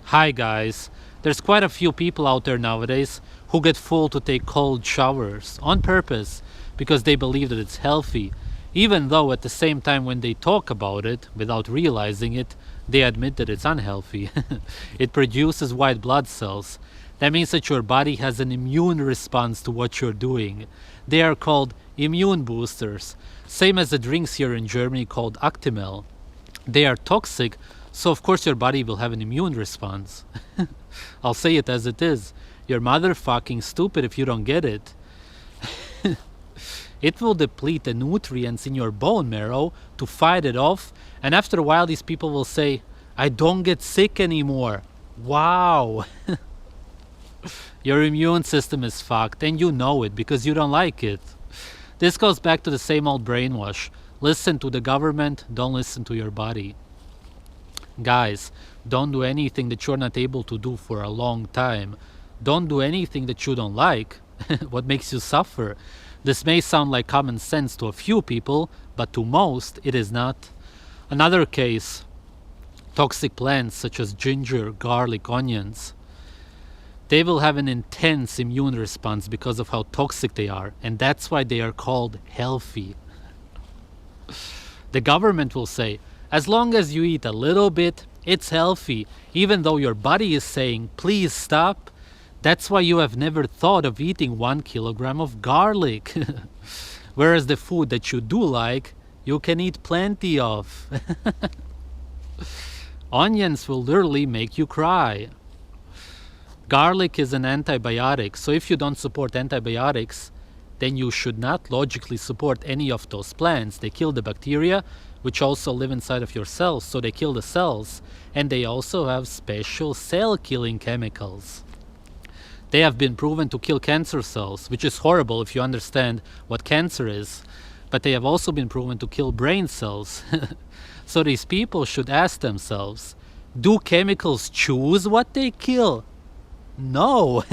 Hi guys, there's quite a few people out there nowadays who get full to take cold showers on purpose because they believe that it's healthy, even though at the same time when they talk about it without realizing it, they admit that it's unhealthy. It produces white blood cells. That means that your body has an immune response to what you're doing. They are called immune boosters, same as the drinks here in Germany called Actimel. They are toxic, so of course your body will have an immune response. I'll say it as it is. You're motherfucking stupid if you don't get it. It will deplete the nutrients in your bone marrow to fight it off, and after a while these people will say, I don't get sick anymore. Wow. Your immune system is fucked, and you know it because you don't like it. This goes back to the same old brainwash. Listen to the government, don't listen to your body. Guys, don't do anything that you're not able to do for a long time. Don't do anything that you don't like. What makes you suffer? This may sound like common sense to a few people, but to most it is not. Another case, toxic plants such as ginger, garlic, onions. They will have an intense immune response because of how toxic they are, and that's why they are called healthy. The government will say, as long as you eat a little bit, it's healthy, even though your body is saying, please stop. That's why you have never thought of eating 1 kilogram of garlic. Whereas the food that you do like, you can eat plenty of. Onions will literally make you cry. Garlic is an antibiotic, so if you don't support antibiotics, then you should not logically support any of those plants. They kill the bacteria, which also live inside of your cells, so they kill the cells, and they also have special cell-killing chemicals. They have been proven to kill cancer cells, which is horrible if you understand what cancer is, but they have also been proven to kill brain cells. So these people should ask themselves, do chemicals choose what they kill? No,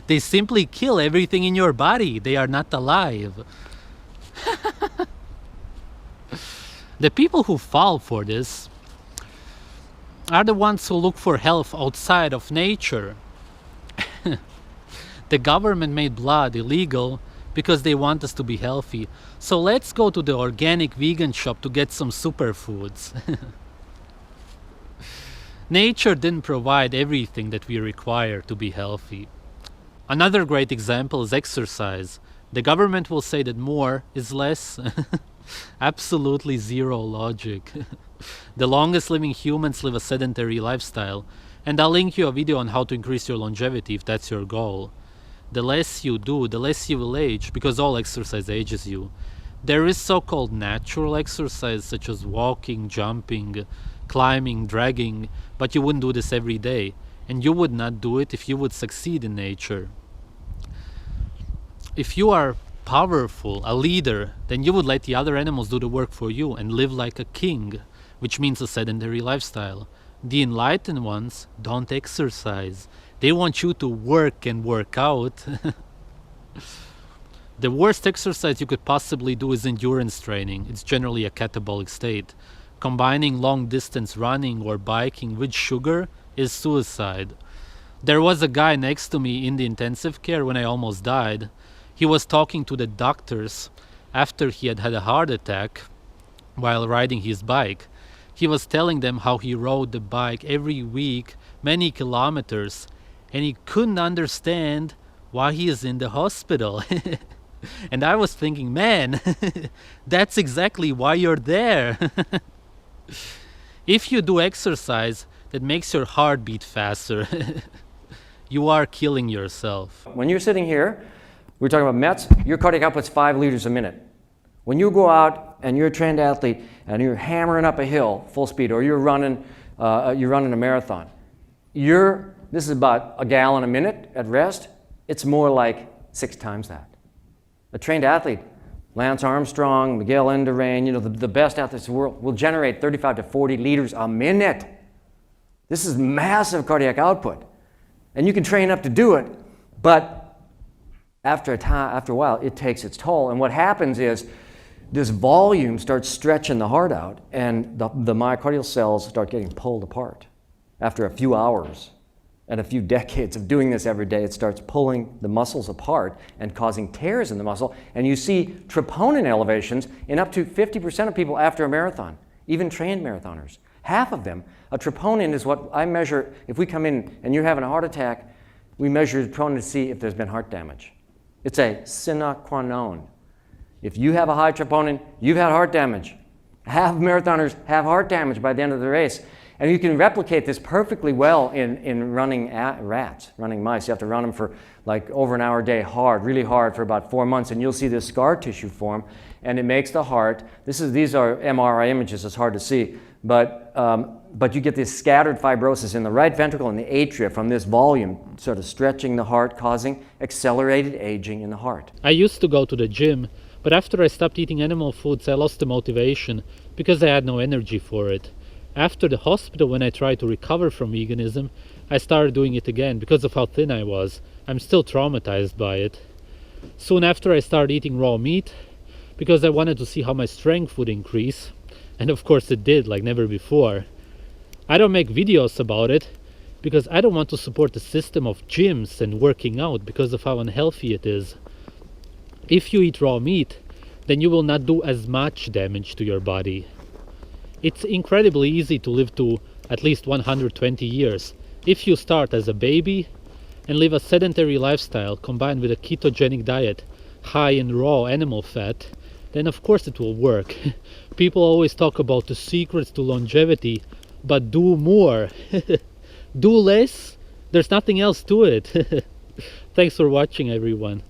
they simply kill everything in your body. They are not alive. The people who fall for this are the ones who look for health outside of nature. The government made blood illegal because they want us to be healthy. So let's go to the organic vegan shop to get some superfoods. Nature didn't provide everything that we require to be healthy. Another great example is exercise. The government will say that more is less. Absolutely zero logic. The longest living humans live a sedentary lifestyle, and I'll link you a video on how to increase your longevity if that's your goal. The less you do, the less you will age, because all exercise ages you. There is so-called natural exercise such as walking, jumping, climbing, dragging, but you wouldn't do this every day, and you would not do it if you would succeed in nature. If you are powerful, a leader, then you would let the other animals do the work for you and live like a king, which means a sedentary lifestyle. The enlightened ones don't exercise. They want you to work and work out. The worst exercise you could possibly do is endurance training. It's generally a catabolic state. Combining long distance running or biking with sugar is suicide. There was a guy next to me in the intensive care when I almost died. He was talking to the doctors after he had had a heart attack while riding his bike. He was telling them how he rode the bike every week, many kilometers, and he couldn't understand why he is in the hospital. And I was thinking, man, that's exactly why you're there. If you do exercise that makes your heart beat faster, you are killing yourself. When you're sitting here, we're talking about METs, your cardiac output's 5 liters a minute. When you go out and you're a trained athlete and you're hammering up a hill full speed, or you're running a marathon, this is about a gallon a minute at rest. It's more like 6 times that. A trained athlete, Lance Armstrong, Miguel Indurain, the best athletes in the world, will generate 35 to 40 liters a minute. This is massive cardiac output. And you can train up to do it, but after a while, it takes its toll. And what happens is this volume starts stretching the heart out, and the myocardial cells start getting pulled apart. After a few hours and a few decades of doing this every day, it starts pulling the muscles apart and causing tears in the muscle. And you see troponin elevations in up to 50% of people after a marathon, even trained marathoners. Half of them. A troponin is what I measure. If we come in and you're having a heart attack, we measure troponin to see if there's been heart damage. It's a sine qua non. If you have a high troponin, you've had heart damage. Half of marathoners have heart damage by the end of the race. And you can replicate this perfectly well in running rats, running mice. You have to run them for like over an hour a day, hard, really hard for about 4 months, and you'll see this scar tissue form, and it makes the heart. These are MRI images, it's hard to see, but you get this scattered fibrosis in the right ventricle and the atria from this volume, sort of stretching the heart, causing accelerated aging in the heart. I used to go to the gym, but after I stopped eating animal foods, I lost the motivation because I had no energy for it. After the hospital, when I tried to recover from veganism, I started doing it again because of how thin I was. I'm still traumatized by it. Soon after, I started eating raw meat because I wanted to see how my strength would increase. And of course it did, like never before. I don't make videos about it because I don't want to support the system of gyms and working out because of how unhealthy it is. If you eat raw meat, then you will not do as much damage to your body. It's incredibly easy to live to at least 120 years if you start as a baby and live a sedentary lifestyle combined with a ketogenic diet high in raw animal fat. Then of course it will work. People always talk about the secrets to longevity, but do more. Do less, there's nothing else to it. Thanks for watching, everyone.